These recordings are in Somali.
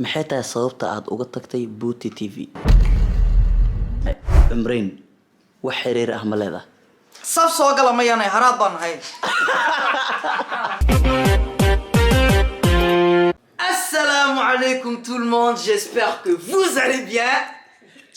maxay tahay sababta aad uga tagtay Booty TV? Cumreen wax xiriir ah ma leedahay? saf soo gala ma yaanay haraad baan ahay. Assalamu alaikum tout le monde, j'espère que vous allez bien.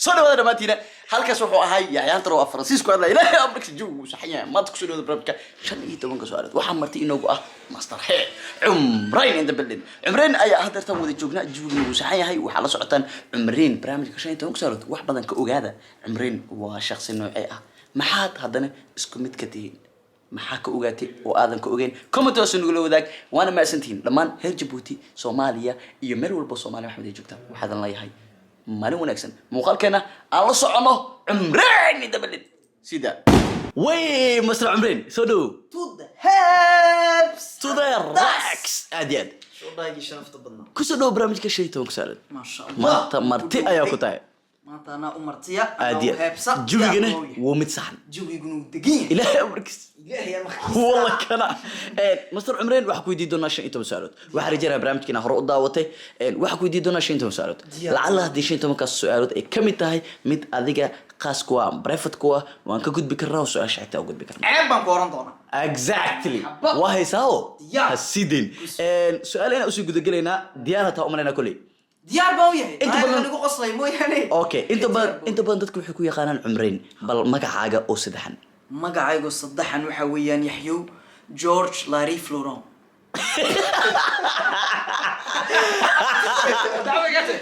soo dhawaada dhamaantiina halkaas wuxuu ahay yaayaan taro Francisco hadla ilaahay amarka joogu saxiyay maad ku soo dhawaada barnaamijka 15 su'aalood waxaa marti inoogu ah master he Cumreen inta bildin Cumreen ayaa hadartan wada joognaa joogu saxayahay waxa la socotaan Cumreen barnaamijka 15 su'aalood wax badan ka ogaada Cumreen waa shakhsi noocay ah maxaad haddana isku mid ka tihiin maxaa ka ogaatay oo aadan ka ogeyn comment oo soo nugula wadaag waana maasantiin dhammaan heer Djibouti Soomaaliya iyo meel walba Soomaaliya waxay wada joogtaa waxaan leeyahay maalin wanaagsan muuqaalkeena aan la socono Cumreen inta bildin sida way Mr. Cumreen soo dhaw To the hips. to the racks aadiyad Soo dhaagi sharafta badna. ku soo dhaw barnaamijka 15 su'aalood Ma sha Allah. marti ayaa ku tahay maanta ana umartiya aadiyad jubigana waa mid saxan jubiguna degin ilaahay amarkiis ilaahay والله كنا مستر عمرين واحد كويدي دونا شيء انتم سالت واحد رجال برامج كنا هرو داوتي واحد كويدي دونا شيء انتم سالت لعل هذه شيء انتم كسؤالات كم تاهي مد اديغا قاس كوا بريفت كوا وان كغد بكرا سؤال شعتا وغد بكرا ceeb baan ku oran doonaa. exactly وهي ساو هسيدين سؤال انا اسو غد غلينا ديانتا امرنا كلي diyaar baan u yahay Inta inta badan- badan ugu qoslay mooyaane. اوكي انت بان dadku waxay ku yaqaanaan Cumreen bal magacaaga oo saddexan magacaygu saddexan waxa weeyaan Yaxyo George Larry Floron.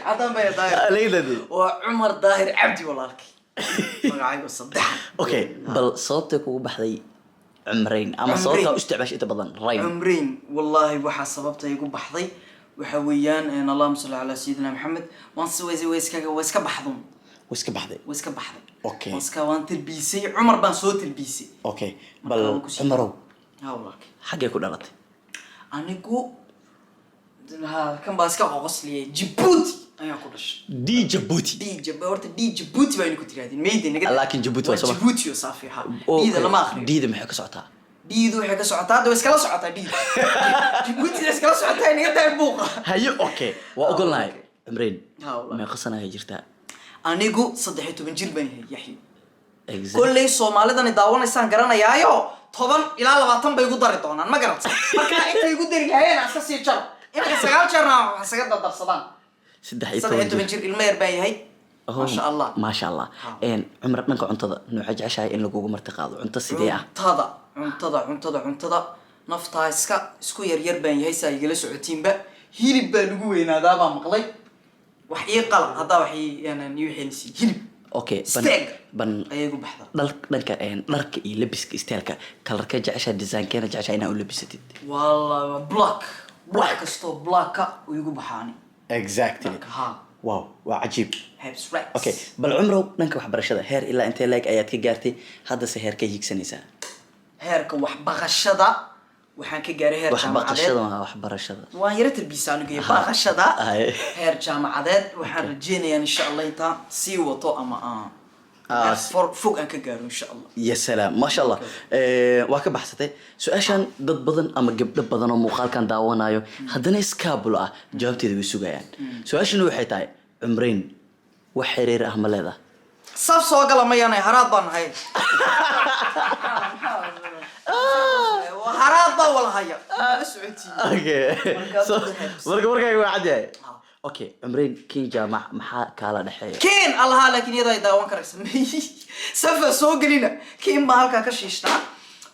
Adam bay daahir. leeydadi waa Cumar Daahir Cabdi walaalkay. magacaygu saddexan. اوكي بل صوتك kugu baxday Cumreen ama Cumreen. sababta u isticmaashay inta badan rayn Cumreen wallahi waxa sababta igu baxday waxa weeyaan Allahumma salli ala sayyidina Muhammad waan iska baxdum wiska baxday iska baxday Okay. iska waan tilbiisay Cumar baan soo tilbiisay okay bal Cumarow ha walaalkay xagee ku dhalatay anigu kan baa iska qoqosliyay Djibouti ayaa ku dhashay di Djibouti Djibouti baa ku tiraadin meeyday naga laakiin Djibouti waa Soomaali. Djibouti oo saafi ha diida lama akhriyo diida maxay ka socotaa diidu waxay ka socotaa dad iskala socotaa diid Djibouti iskala socotaa inaga tahay buuqa hayo okay waa ogolnahay okay. Cumreen Ha, wallahi. ma qasanaya jirtaa anigu 13 jir baan yahay Yaxyo exactly kullay Soomaalidan daawanaysaan garanayaayo 10 ilaa 20 bay igu dari doonaan ma garat marka inta igu dari lahayn aska sii jar inta 9 jarna waxa saga darsadaan 13 jir ilma yar baan yahay ma sha Allah ma sha Allah Cumar dhanka cuntada nooca jeceshahay in lagu marti qaado cunto sidee ah cuntada naftaa isku yar baan yahay saa igala socotiinba hilib baa lagu weynaadaa baa maqlay wax ii qala hadaa wax ii xilsi hilib okay steak ban ayagu baxda dhanka dharka iyo labiska isteelka kalarka jeceshahay design-keena jeceshahay inaad u labisatid والله black كستو black ويجو بحاني exactly ها wow waa cajiib هيبس ريكس okay bal Cumrow dhanka waxbarashada heer ilaa intee leeg ayaad ka gaartay hadda se heer ka higsanaysaa هيرك وح بغشدا وحن كجاري هير waxbarashada جامعات waa waxbarashada وان يرت البيسان جي بغشدا هير جامعات وحن رجينا إن شاء الله يتا سي وطو أما فوق أنك جارو إن شاء الله يا سلام ما شاء الله waa ka baxsatay su'aashan dad badan ama gabdho badan oo muuqaalkan daawanayo haddana iskaabul ah jawaabteeda way sugayaan su'aashana waxay tahay Cumreen wax xiriir ah ma leedahay saf soo gala ma yaanay haraad baan ahay haraad baa wala haya socodtii okay marka waa caday okay Cumreen kiin jaamac maxaa kala dhaxeeya كين الله لكن يدا يداون كرسم سفر سوقلنا كين ما هلكا كشيشنا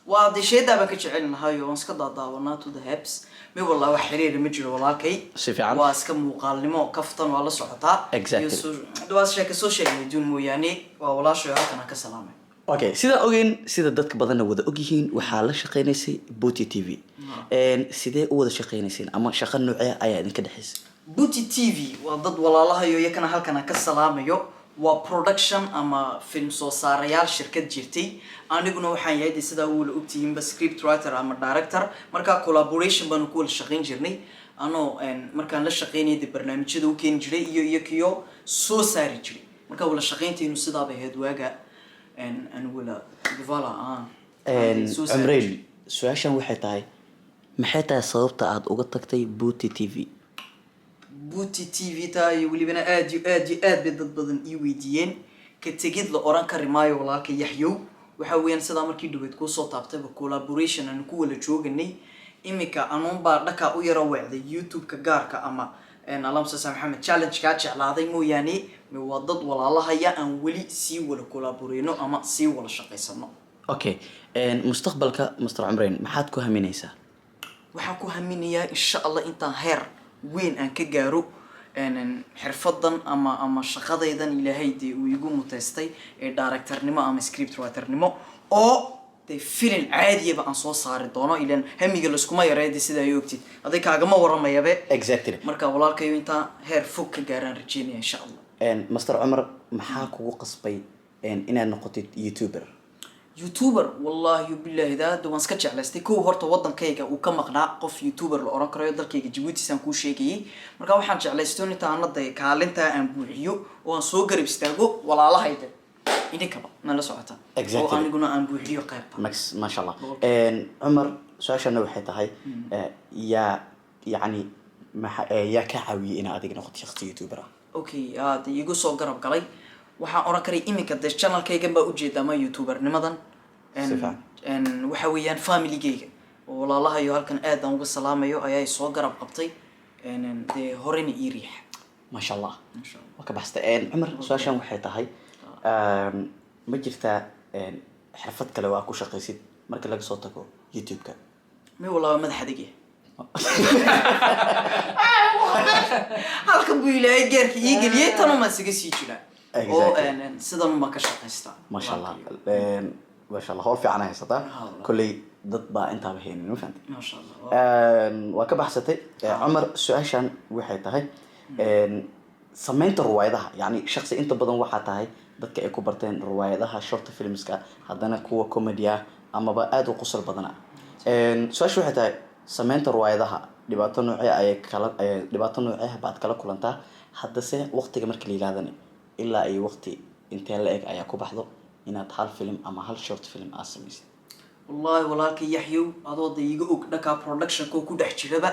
وادي شيء دابا كجعلنا هاي وانسك داونا تو ذا هيبس مي والله وحرير مجري ولاكي Si fiican. واسك مقالمو كفتن ولا سقطا Exactly. دواس شيء كسوشيال ميديا مو يعني ولا شيء هلكنا كسلامه okay sida ogeyn sida dadka badan wada og yihiin waxa la shaqeynaysay Booty TV sidee u wada shaqeynayseen ama shaqo noocee ayaa idinka dhaxaysay بوتي تي في وضد والله هيو يكنا هلكنا كسلامه وبرودكشن أما فيلم صاريال شركة جيرتي أنا قلنا وحين يدي سدا أول أكتيم بسكريبت رايتر أما دايركتور مركا كولابوريشن بنقول شغين جرني أنا إن مركا للشغين يدي برنامج شدو كين جري يكيو سو ساري جري مركا ولا شغين تينو سدا بهاد واجا إن ولا فوالا Cumreen su'aashan waxay tahay maxay tahay sababta aad uga tagtay Booty TV buuti TV ta iyo welibana aad iyo aad bay dad badan ii weydiiyeen ka tegid la oran kari maayo walaalka Yaxyow waxa weeyaan sida markii dhaweyd ku soo taabtay collaboration aan ku wada jooganay imika anuun baa dhaka u yara wacday YouTube ka gaarka ama alamsa Maxamed challenge ka jeclaaday mooyaane waa dad walaalahaya aan weli sii wada collaboreyno ama sii wada shaqeysano. Okay, mustaqbalka Mr. Cumreyn maxaad ku haminaysaa? waxaan ku haminayaa insha Allah intaan heer weyn aan ka gaaro xirfadan ama shaqadaydan Ilaahay uu igu muteystay ee directornimo ama script writer-nimo oo film caadi ah aan soo saari doono ilaan hamiga la isku ma yareeyay sida ay ogtid aday kaaga ma waramayabe Exactly. marka walaalkayo inta heer fog ka gaaraan rajeynaya insha Allah. Mr. Cumar maxaa kugu qasbay inaad noqotid YouTuber wallahi billahi da waan iska jeclaystay koo horta wadankayga uu ka maqnaa qof YouTuber la oran karayo dalkayga Djibouti san ku sheegayay marka waxaan jeclaystay inta aan la kaalinta aan buuxiyo oo aan soo garab istaago walaalahayda idinkaba nala socota oo aniguna aan buuxiyo qaybta max ma sha Allah. Cumar su'aashana waxay tahay yani yaa ka caawiyay in aad noqotid shakhsi YouTuber ah? Okay igu soo garab galay waxaan oran karay iminka de channelkayga baa u jeedaa ma YouTuber nimadan waxa weeyaan family-gayga oo walaalahayo halkan aad aan uga salaamayo ayay soo garab qabtay de horena ii riix ma sha Allah. waka baxsta Cumar su'aashan waxay tahay ma jirtaa xirfad kale waa ku shaqaysid marka laga soo tago YouTube-ka? ma walaal madaxadigi halkan buu Ilaahay gaarka ii galiyay tan ma siga sii jiraa oo sidan ma ka shaqaysta ما شاء الله. ما شاء الله هو في عناية صدق كل ضد بقى انت بهين ما فهمت ما شاء الله. وكبح ستي عمر سؤاشان وحيد هاي سمينت روايدها يعني شخص انت بدون واحد هاي ضدك اكو برتين روايدها شورت فيلمز كا هذانا كوا كوميديا اما بقى ادو قصر بدنا سؤاش وحيد هاي سمينت روايدها دبعتو نوعي اي كلا دبعتو نوعيها بعد كلا كلنتا حدثه وقتك مركي ليلادني إلا أي وقت أنت لقيك أي كوبحضو إن هال فيلم أما هال شورت فيلم أسميس والله Yaxyow adoo iga og dhaka production ko ku dhex jiraba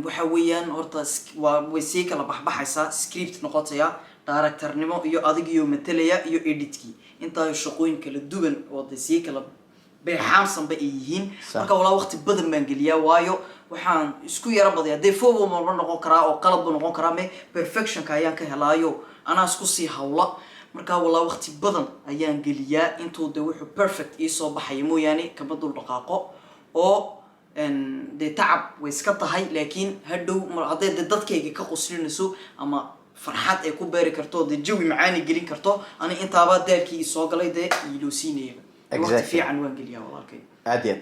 waxa weeyaan horta way sii kala baxbaxaysaa script noqotaya directornimo iyo adigiyo matalaya iyo editkii inta shaqooyin kala duwan oo sii kala beexaansan ba yihiin marka walaa waqti badan baan geliyaa waayo waxaan isku yara badiyaa default ma noqon karaa oo qalad noqon karaa me perfection ka ayaan ka helaayo ana isku sii hawla marka walaa waqti badan ayaan geliyaa intuu de wuxuu perfect ii soo baxay mooyaane kama dul dhaqaaqo oo de tacab way iska tahay laakiin hadhow mar haday dadkayga ka qoslinayso ama farxad ay ku beeri karto de jawi macaani gelin karto ani intaaba daalkii soo galay de iloosiinayba waqti fiican waan geliyaa walaalkay عادي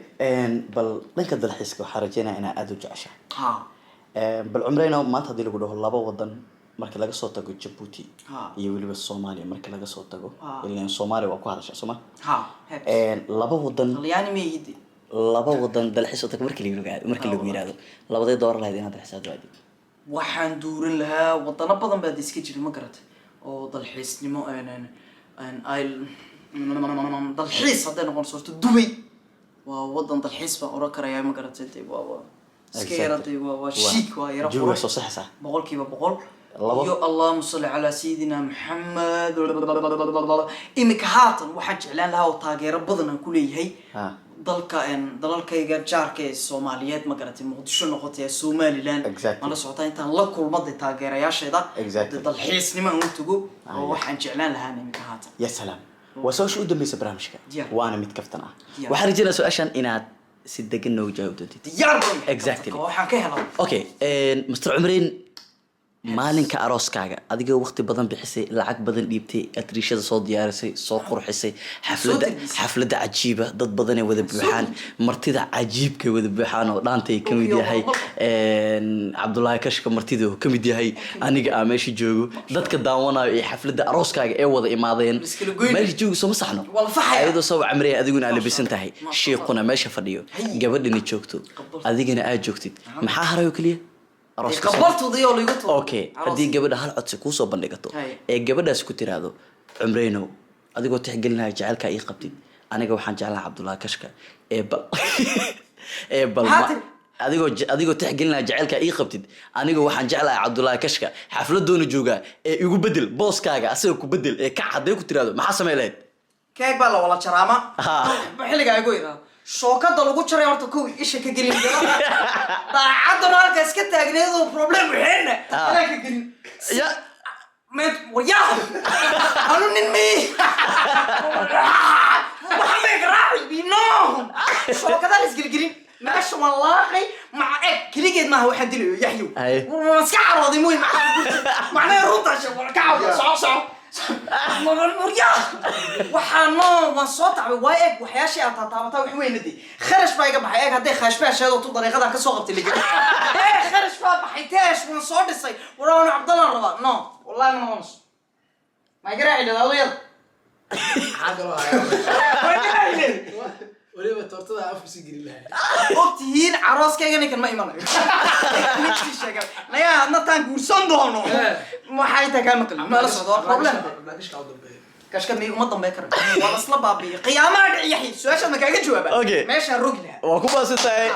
بل لينك الدلحيسك وحرجينا أنا أدو جعشة بل عمرنا ما تهدي لقوله الله بودن مركز لقى صوتك جيبوتي يقولي بالصومالي مركز لقى صوتك اللي الصومالي وقوة هذا شيء سما لبا ودن يعني ما يدي لبا ودن دلحيس صوتك مركز اللي قاعد مركز اللي بيرادو لبا ده دور لهذين هذا الحساب وادي waxaan duurin lahaa wadana badan baa iska jira ma garat oo dalxiisnimo ay dalxiis haday noqon sorto Dubai waa wadan dalxiis baa oran karaya ma garatay waa iska yaratay waa chic waa yara جوا صح صح boqolkiiba boqol yo Allahumma salli ala sayidina Muhammad imika haatan waxaan jeclaan lahaa oo taageero badan aan ku leeyahay dalalkayga jaarka ee Soomaaliyeed ma garatay Muqdisho noqotay Somaliland ma la socotaa intaan la kulmaday taageerayaasheeda dalxiisnimo aan u tago oo waxaan jeclaan lahaa imika haatan يا سلام وسوش قدام بيس برامجك وانا متكفتنا وحرجنا سؤاشان إناد سدقنا وجاوبتي يا رب exactly waxaan ka helay okay Mr. Cumreyn maalinka arooskaaga adiga waqti badan bixisay lacag badan dhiibtay atriishada soo diyaarisay soo qurxisay xaflada cajiiba dad badan ay wada buuxaan martida cajiibka wada buuxaan oo dhaantay kamid yahay Cabdullaahi Kashka martida oo kamid yahay aniga aan meesha joogo dadka daawanayo ee xaflada arooskaaga ee wada imaadeen meesha joogo soo saxno ayadoo soo Cumreyn adiguna aad labisan tahay sheekuna meesha fadhiyo gabadhina joogto adigana aad joogtid maxaa harayo kaliya qabartu diyo liigu to okay hadii gabadha hal codsi ku soo bandhigato ee gabadhaas ku tiraado Cumreyno adigoo tixgelinaya jacaylka ay qabtid aniga waxaan jeclahay Cabdullaahi Kashka ee bal adigoo tixgelinaya jacaylka ii qabtid aniga waxaan jeclahay Cabdullaahi Kashka xafladoona jooga ee igu bedel booskaaga asaga ku bedel ee ka caday ku tiraado maxaa sameeyay keeg baa la wala jaraama Ha. xilliga ay goyda shookada lagu jaray horta kow isha ka gelin daacadna halka iska taagneedo problem waxeena ka gelin ya met waya anu nin mi waxaan raaci bino shookada la isgelgelin meesha wallahi ma eeg kaligeed ma waxaan dilayo yaxyo Ay. iska carooday mooy macnaheedu runta shay wala ka soo waxaan soo tacbay waa eeg waxyaashii aad taabata wax weynadii kharash baa iga baxay eeg hadday kharash baa sheedo tu dariiqada ka soo qabtay liga kharash baa baxay teesh waan soo dhisay waraan Cabdallah rabaa no wallahi ma noqonays ma garaaci leedahay xagalo waliba tortada afku si geli lahaa ogtihiin carooskayga ninkan ma imanayo ninki sheegay naya adna taan guursan doono maxay tahay ka maqli ma la socdo problem blackishka u dambeeyo kashka mi uma dambe karo waa isla baabiyo qiyaamaha dhici yaxi su'aasha ma kaaga jawaaba Okay. meesha rogi lahaa waa ku baasantahay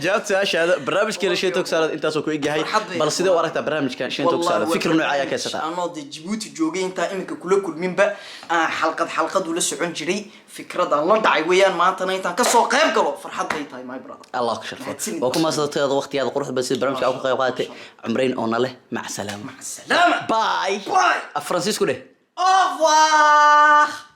jawaabta su'aashaada barnaamijkeena Shay Talk Salad intaasoo ku egyahay bal sidee u aragtaa barnaamijkan Shay Talk Salad fikir nooc ayaa ka haysataa anoo de Djibouti joogay inta imika kula kulminba xalqad ula socon jiray fikrada la dhacay weeyaan maantana intaan ka soo qayb galo farxad bay tahay my brother الله كشرفه وكما صدقت وقت هذا قروح بس البرنامج أو قيا قاتي عمرين أو نله مع السلامة سلامة باي باي فرانسيسكو ده au revoir